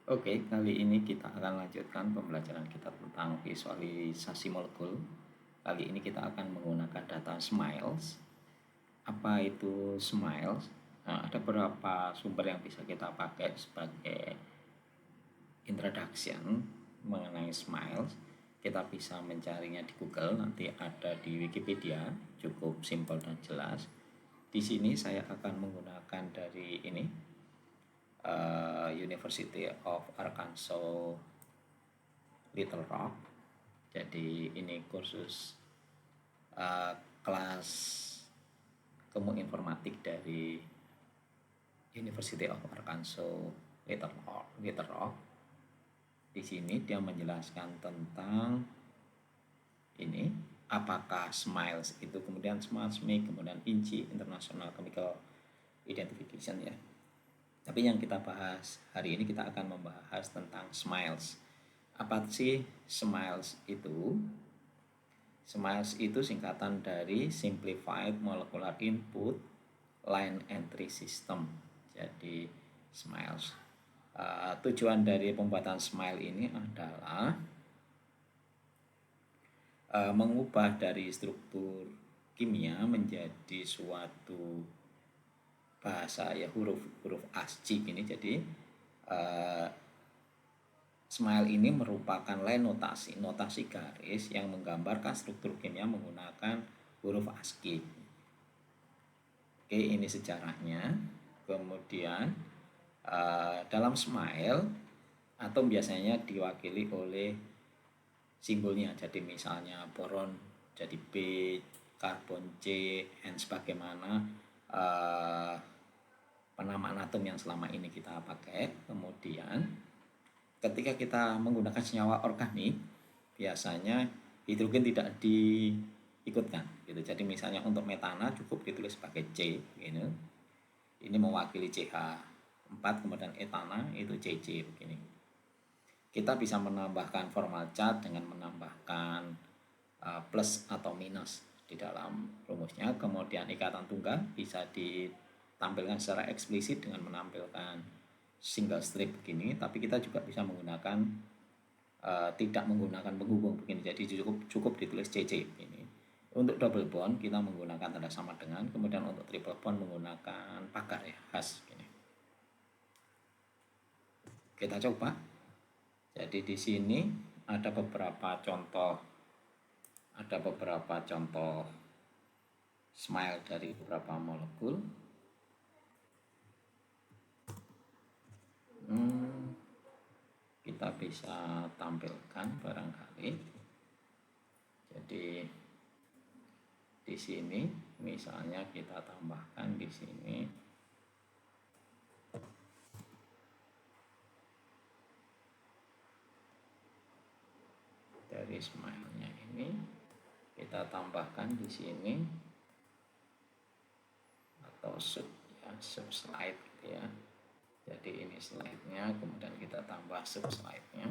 Oke, kali ini kita akan lanjutkan pembelajaran kita tentang visualisasi molekul. Kali ini kita akan menggunakan data SMILES. Apa itu SMILES? Nah, ada beberapa sumber yang bisa kita pakai sebagai introduction mengenai SMILES. Kita bisa mencarinya di Google, nanti ada di Wikipedia, cukup simpel dan jelas. Di sini saya akan menggunakan dari ini, University of Arkansas Little Rock. Jadi ini kursus kelas ilmu informatik dari University of Arkansas Little Rock. Di sini dia menjelaskan tentang ini, apakah SMILES itu, kemudian SMILES, kemudian INCI International Chemical Identification ya. Tapi yang kita bahas hari ini, kita akan membahas tentang SMILES. Apa sih SMILES itu? SMILES itu singkatan dari Simplified Molecular Input Line Entry System. Jadi SMILES. Tujuan dari pembuatan SMILES ini adalah mengubah dari struktur kimia menjadi suatu bahasa ya, huruf ASCII ini. Jadi SMILES ini merupakan line notasi garis yang menggambarkan struktur kimia menggunakan huruf ASCII. Oke, ini sejarahnya. Kemudian dalam SMILES atom biasanya diwakili oleh simbolnya. Jadi misalnya boron jadi B, karbon C, N sebagaimana penamaan atom yang selama ini kita pakai. Kemudian ketika kita menggunakan senyawa organik, biasanya hidrogen tidak diikutkan gitu. Jadi misalnya untuk metana cukup ditulis sebagai C gitu. Ini mewakili CH4, kemudian etana itu CC begini. Kita bisa menambahkan formal charge dengan menambahkan plus atau minus di dalam rumusnya. Kemudian ikatan tunggal bisa ditampilkan secara eksplisit dengan menampilkan single strip begini, tapi kita juga bisa menggunakan tidak menggunakan penghubung begini. Jadi cukup ditulis CC ini. Untuk double bond kita menggunakan tanda sama dengan, kemudian untuk triple bond menggunakan pagar ya, khas ini. Kita coba. Jadi di sini ada beberapa contoh SMILES dari beberapa molekul. Kita bisa tampilkan barangkali. Jadi di sini misalnya kita tambahkan di sini dari SMILES-nya ini kita tambahkan di sini atau sub slide gitu ya. Jadi ini slide-nya, kemudian kita tambah sub slide-nya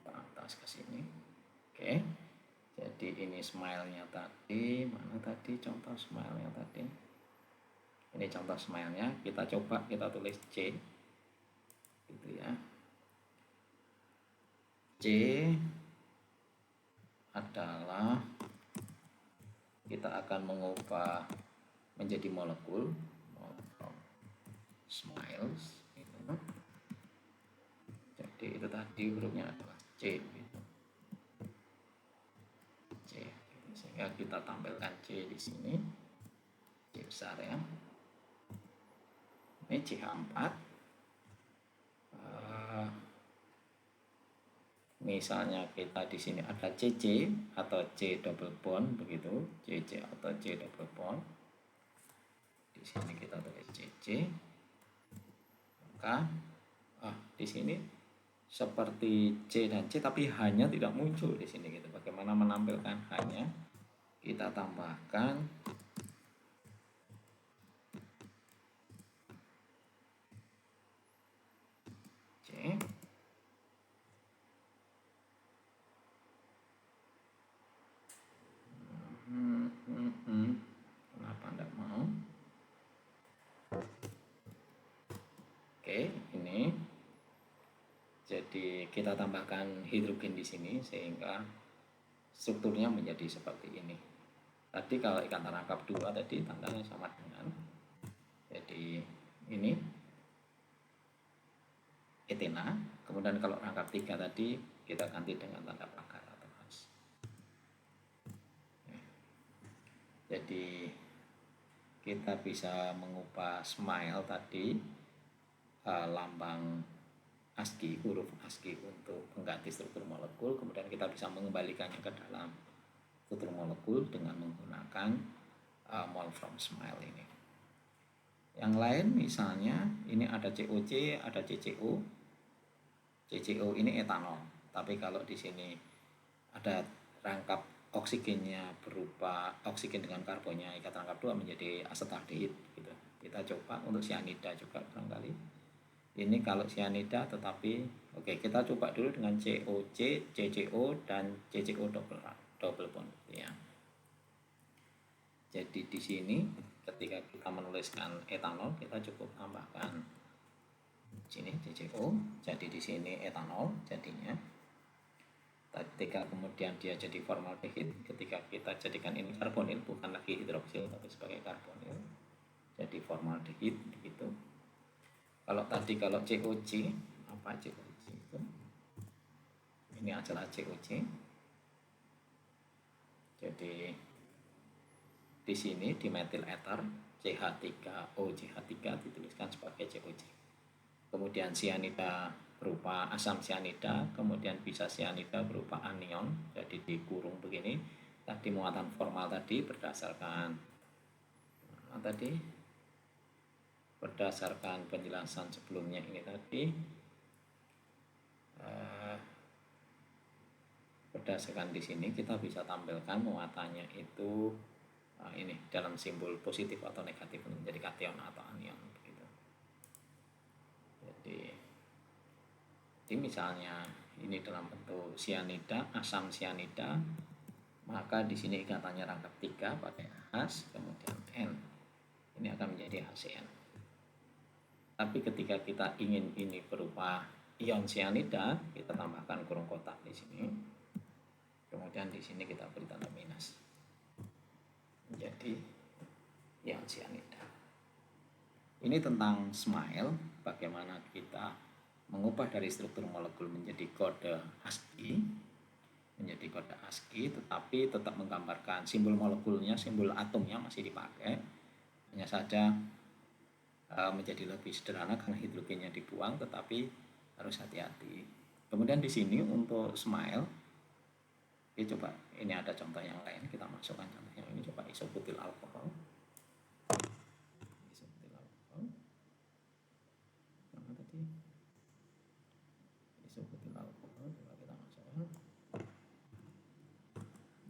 ke atas ke sini. Oke. Jadi ini SMILES-nya tadi, mana tadi contoh SMILES-nya tadi? Ini contoh SMILES-nya, kita coba kita tulis C gitu ya. C adalah kita akan mengubah menjadi molekul SMILES gitu. Jadi itu tadi hurufnya adalah C gitu. C gitu. Sehingga kita tampilkan C di sini, C besar ya. Ini CH4. Misalnya kita di sini ada CC atau C double bond begitu, CC atau C double bond. Di sini kita tulis CC. Maka di sini seperti C dan C tapi hanya tidak muncul di sini gitu. Bagaimana menampilkan hanya? Kita tambahkan C. Kenapa enggak mau? Oke, ini. Jadi kita tambahkan hidrogen di sini sehingga strukturnya menjadi seperti ini. Tadi kalau ikatan rangkap 2 tadi tandanya sama dengan, jadi ini etena. Kemudian kalau rangkap 3 tadi kita ganti dengan tanda pagar atau has. Jadi kita bisa mengubah smile tadi lambang ASCII, huruf ASCII untuk mengganti struktur molekul. Kemudian kita bisa mengembalikannya ke dalam struktur molekul dengan menggunakan mol from smile ini. Yang lain misalnya ini ada COC, ada CCO. CCO ini etanol, tapi kalau di sini ada rangkap oksigennya berupa oksigen dengan karbonnya ikatan rangkap 2 menjadi asetaldehid gitu. Kita coba untuk cyanida juga barangkali. Ini kalau cyanida, tetapi oke, kita coba dulu dengan COC, CCO dan CCO double bond ya. Jadi di sini ketika kita menuliskan etanol, kita cukup tambahkan sini CCO, jadi di sini etanol jadinya. Ketika kemudian dia jadi formaldehid, ketika kita jadikan ini karbonil, bukan lagi hidroksil tapi sebagai karbonil, jadi formaldehid begitu. Kalau tadi kalau COC, apa COC itu? Ini adalah COC. Jadi di sini di metil ether CH3OCH3 dituliskan sebagai COC. Kemudian cyanida berupa asam cyanida, kemudian bisa cyanida berupa anion, jadi dikurung begini. Tadi muatan formal tadi berdasarkan berdasarkan penjelasan sebelumnya ini tadi, berdasarkan di sini kita bisa tampilkan muatannya itu ini dalam simbol positif atau negatif menjadi kation atau anion begitu. Jadi misalnya ini dalam bentuk cyanida, asam cyanida, maka di sini ikatannya rangkap 3 pakai H, kemudian N. Ini akan menjadi HCN. Tapi ketika kita ingin ini berupa ion cyanida, kita tambahkan kurung kotak di sini. Kemudian di sini kita beri tanda minus. Menjadi ion cyanida. Ini tentang smile, bagaimana kita mengubah dari struktur molekul menjadi kode ASCII, tetapi tetap menggambarkan simbol molekulnya, simbol atomnya masih dipakai, hanya saja menjadi lebih sederhana karena hidrogennya dibuang, tetapi harus hati-hati. Kemudian di sini untuk smile, coba ini ada contoh yang lain, kita masukkan contoh yang ini, coba isobutyl alkohol. Mana tadi? Isobutyl alkohol, coba kita masukkan.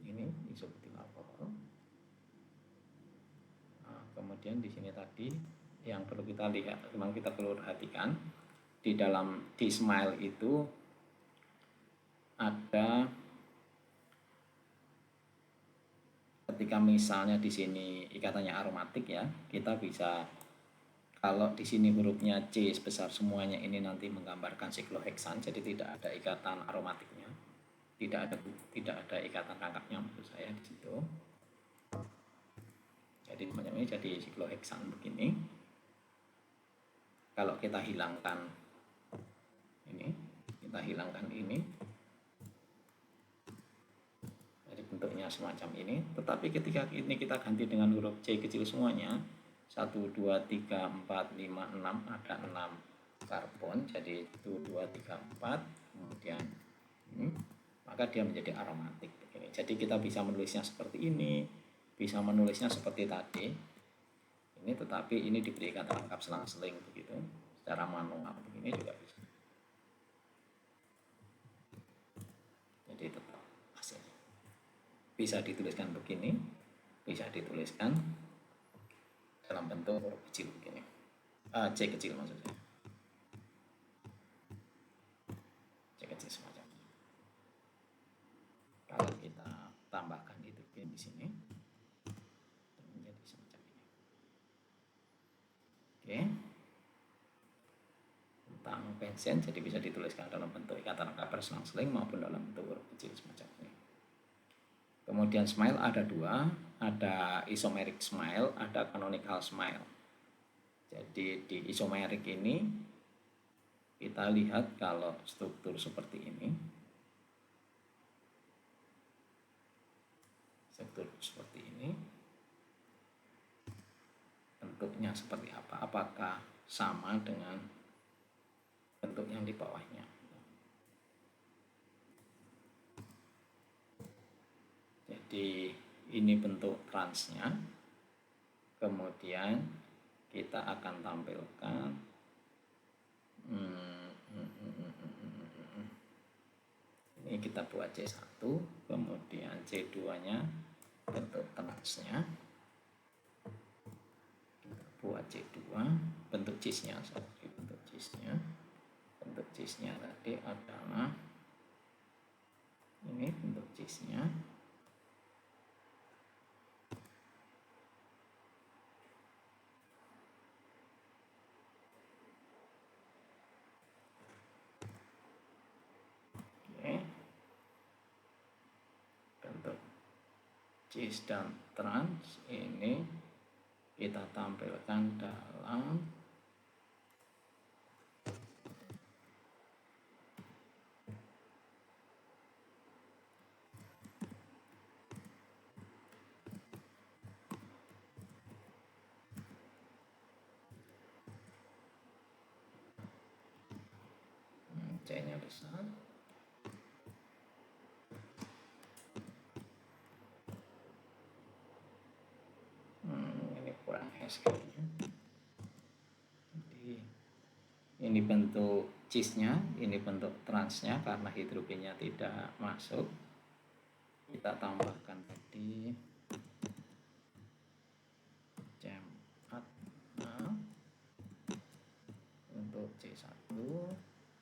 Ini isobutyl alkohol. Nah, kemudian di sini tadi yang perlu kita lihat, memang kita perlu perhatikan di dalam di smile itu ada, ketika misalnya di sini ikatannya aromatik ya, kita bisa, kalau di sini hurufnya C sebesar semuanya ini nanti menggambarkan sikloheksan, jadi tidak ada ikatan aromatiknya, tidak ada ikatan rangkapnya menurut saya di situ. Jadi semacam ini jadi sikloheksan begini. Kalau kita hilangkan ini, jadi bentuknya semacam ini. Tetapi ketika ini kita ganti dengan huruf C kecil semuanya, 1, 2, 3, 4, 5, 6, ada 6 karbon, jadi 1, 2, 3, 4, kemudian ini, maka dia menjadi aromatik begini. Jadi kita bisa menulisnya seperti ini, bisa menulisnya seperti tadi ini, tetapi ini diberi kata lengkap selang-seling begitu, secara manual begini juga bisa. Jadi tetap hasilnya bisa dituliskan begini, bisa dituliskan dalam bentuk huruf kecil begini, C kecil maksud saya, C kecil semacam ini. Kalau kita tambahkan hidrogen di sini menjadi semacam ini. Oke. tentang benzen, jadi bisa dituliskan dalam bentuk ikatan rangka selang-seling maupun dalam bentuk huruf kecil semacam ini. Kemudian smile ada dua, ada isomeric smile, ada canonical smile. Jadi di isomeric ini kita lihat kalau struktur seperti ini, struktur seperti ini, bentuknya seperti apa? Apakah sama dengan bentuk yang di bawahnya? Jadi ini bentuk transnya, kemudian kita akan tampilkan ini kita buat C1, kemudian C2 nya bentuk transnya, kita buat C2 bentuk cheese-nya, bentuk cheese-nya tadi adalah ini bentuk cheese-nya. Bentuk cheese dan trans ini kita tampilkan dalam C-nya besar. Ini kurang S kayaknya. Jadi ini bentuk cheese-nya, ini bentuk transnya karena hidrogennya tidak masuk. Kita tambahkan tadi jam untuk C1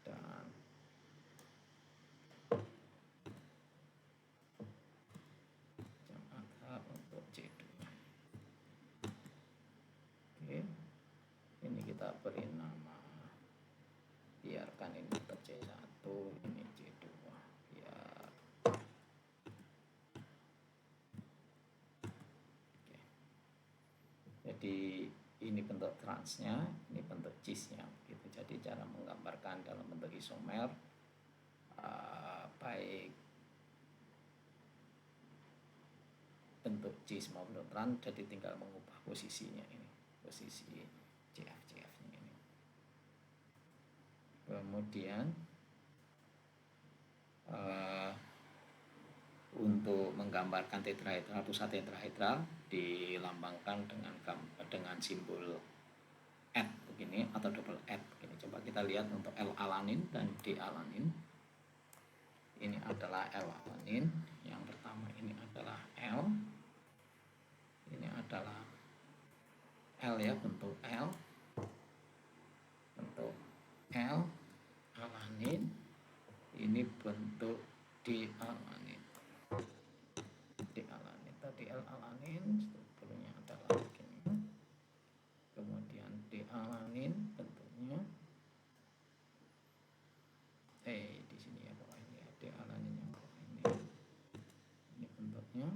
dan jam untuk C2. Oke, ini kita beri nama, biarkan ini tetap C1, ini C2 biar. Oke. Jadi ini bentuk transnya, ini bentuk cheese-nya gitu. Jadi cara menggambarkan dalam bentuk isomer baik bentuk cheese maupun bentuk trans, jadi tinggal mengubah posisinya ini, posisi CF-nya ini. Kemudian untuk menggambarkan tetrahedral, pusat tetrahedral dilambangkan dengan simbol add begini atau double add begini. Coba kita lihat untuk L-alanin dan D-alanin. Ini adalah L-alanin, yang pertama ini adalah L, ini adalah L ya, bentuk L, alanin, ini bentuk D-alanin. Tadi L-alanin strukturnya adalah begini, kemudian D-alanin bentuknya di sini ya bawah ini ya, D-alanin yang bawah ini bentuknya.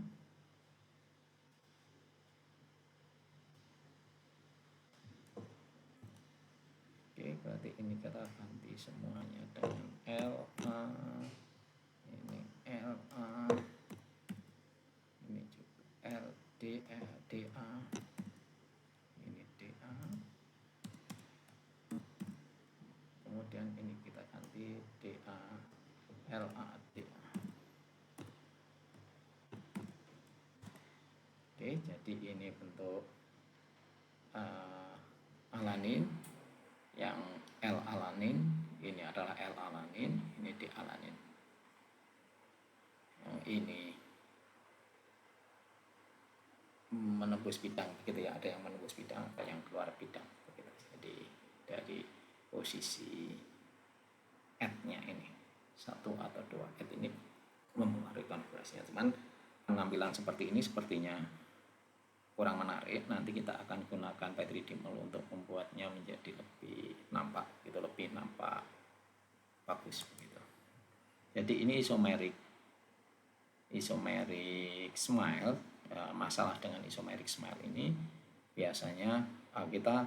Oke, berarti ini kita ganti semuanya dengan LA, ini LA, ini juga LDA, DA, ini DA, kemudian ini kita ganti DA, LA, DA. Oke, jadi ini bentuk alanin, yang L-alanin, ini adalah L-alanin, ini D-alanin. Ini menembus bidang gitu ya, ada yang menembus bidang, ada yang keluar bidang begitu. Jadi dari posisi add-nya ini 1 atau 2 add ini mempengaruhi konfigurasinya. Cuman pengambilan seperti ini sepertinya kurang menarik. Nanti kita akan gunakan P3D Model untuk membuatnya menjadi lebih nampak gitu, lebih nampak tampak bagus begitu. Jadi ini isomeric smile. Masalah dengan isomeric smile ini biasanya kita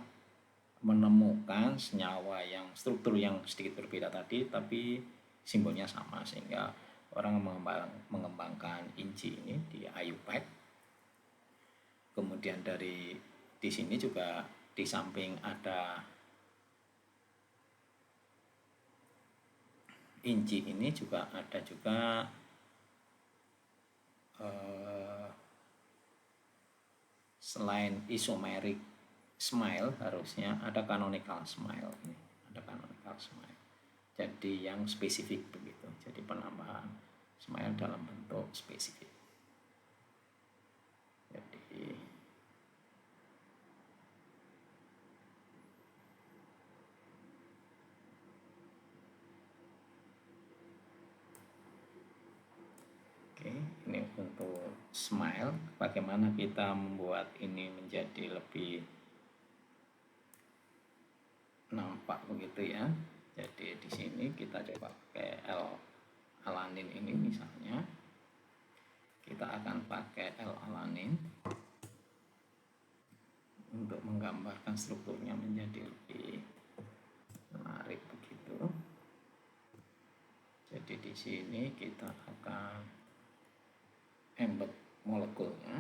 menemukan senyawa yang struktur yang sedikit berbeda tadi tapi simbolnya sama, sehingga orang mengembangkan inci ini di IUPAC. Kemudian di sini juga di samping ada inci ini juga ada juga selain isomeric smile harusnya ada canonical smile. Ini ada canonical smile. Jadi yang spesifik begitu. Jadi penambahan smile dalam bentuk spesifik. Jadi oke, ini untuk smile. Bagaimana kita membuat ini menjadi lebih nampak begitu ya. Jadi di sini kita coba pakai L-alanin ini misalnya. Kita akan pakai L-alanin untuk menggambarkan strukturnya menjadi lebih menarik begitu. Jadi di sini kita akan embed molekulnya.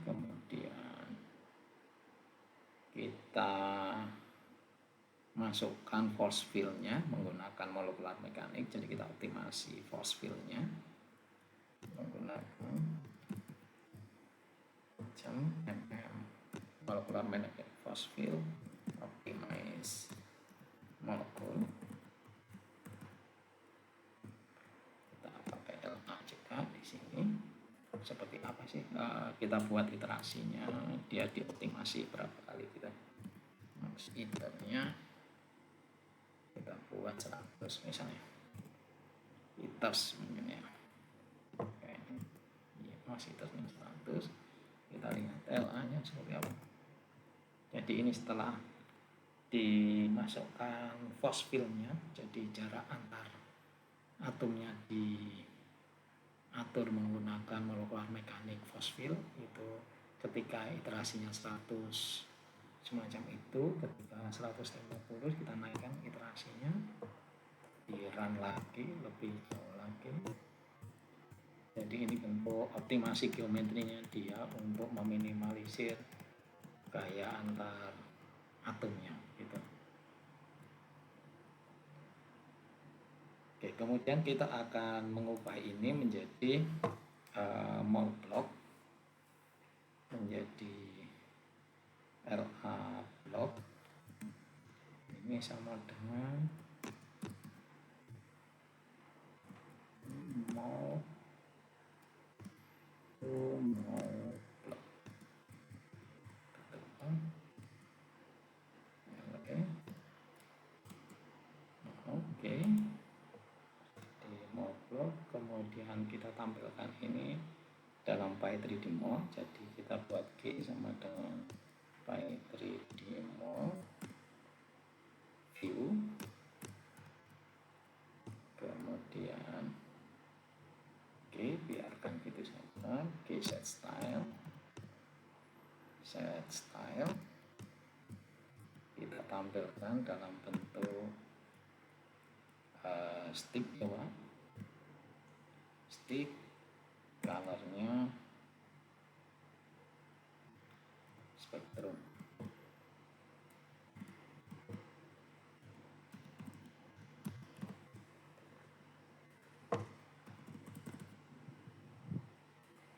Kemudian kita masukkan force field-nya menggunakan molekular mekanik. Jadi kita optimasi force field-nya menggunakan molekular mekanik force field, optimize molekul. Kita pakai LACK di sini. Seperti apa sih kita buat iterasinya, dia dioptimasi berapa kali, kita max iternya kita buat 100 misalnya, iters mungkin ya. Oke, ya, max iternya 100. Kita lihat LA nya seperti apa. Jadi ini setelah dimasukkan force field-nya, jadi jarak antar atomnya diatur menggunakan molekular mekanik force field. Itu ketika iterasinya 100 semacam itu, ketika 150 kita naikkan iterasinya, di run lagi lebih jauh lagi. Jadi ini bentuk optimasi geometrinya dia untuk meminimalisir gaya antar atomnya gitu. Oke, kemudian kita akan mengubah ini menjadi mol block, menjadi LA block. Ini sama dengan mol block. Oke. Di mol block, kemudian kita tampilkan ini dalam Py 3D mol. Jadi kita buat G sama dengan Py 3D mol view, kemudian biarkan gitu saja. Set style kita tampilkan dalam bentuk stick ya, stick, colornya spektrum.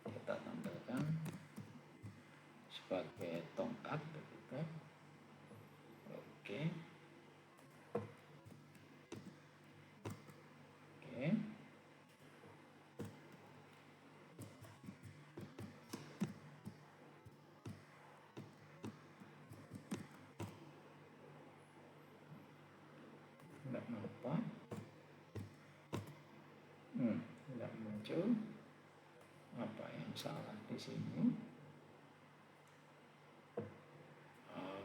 Kita tampilkan sebagai tongkat begitu. Oke. muncul. Apa yang salah di sini?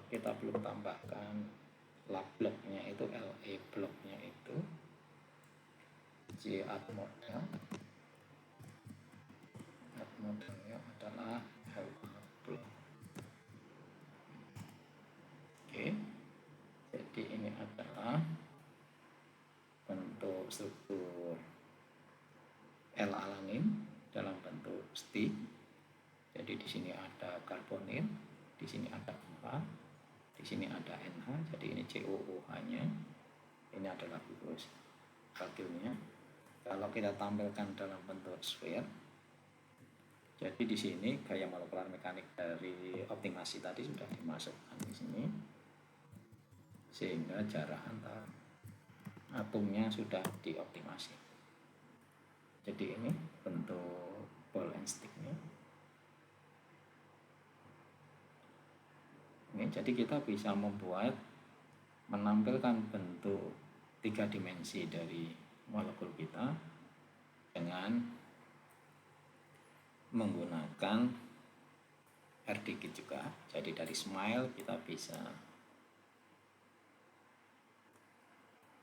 Kita belum tambahkan lab blocknya itu, LE blocknya itu add model. Add modelnya adalah LE block. Oke, jadi ini adalah bentuk struktur L-alanin dalam bentuk stick. Jadi di sini ada karbonil, di sini ada OH, di sini ada NH. Jadi ini COOH-nya. Ini adalah gugus alkilnya. Kalau kita tampilkan dalam bentuk sphere, jadi di sini gaya molekular mekanik dari optimasi tadi sudah dimasukkan di sini, sehingga jarak antar atomnya sudah dioptimasi. Jadi ini bentuk ball and sticknya. Ini jadi kita bisa menampilkan bentuk 3 dimensi dari molekul kita dengan menggunakan RDKit juga. Jadi dari SMILE kita bisa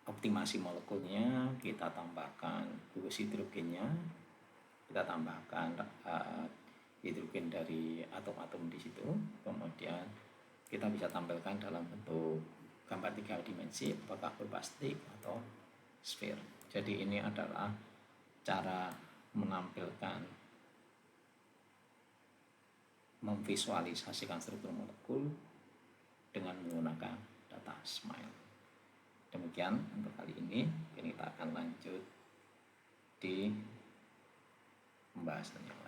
optimasi molekulnya, kita tambahkan gugus hidrogennya, kita tambahkan hidrogen dari atom-atom di situ, kemudian kita bisa tampilkan dalam bentuk gambar 3 dimensi, apakah berupa stick atau sphere. Jadi ini adalah cara menampilkan, memvisualisasikan struktur molekul dengan menggunakan data SMILE. Demikian untuk kali ini kita akan lanjut di pembahasannya.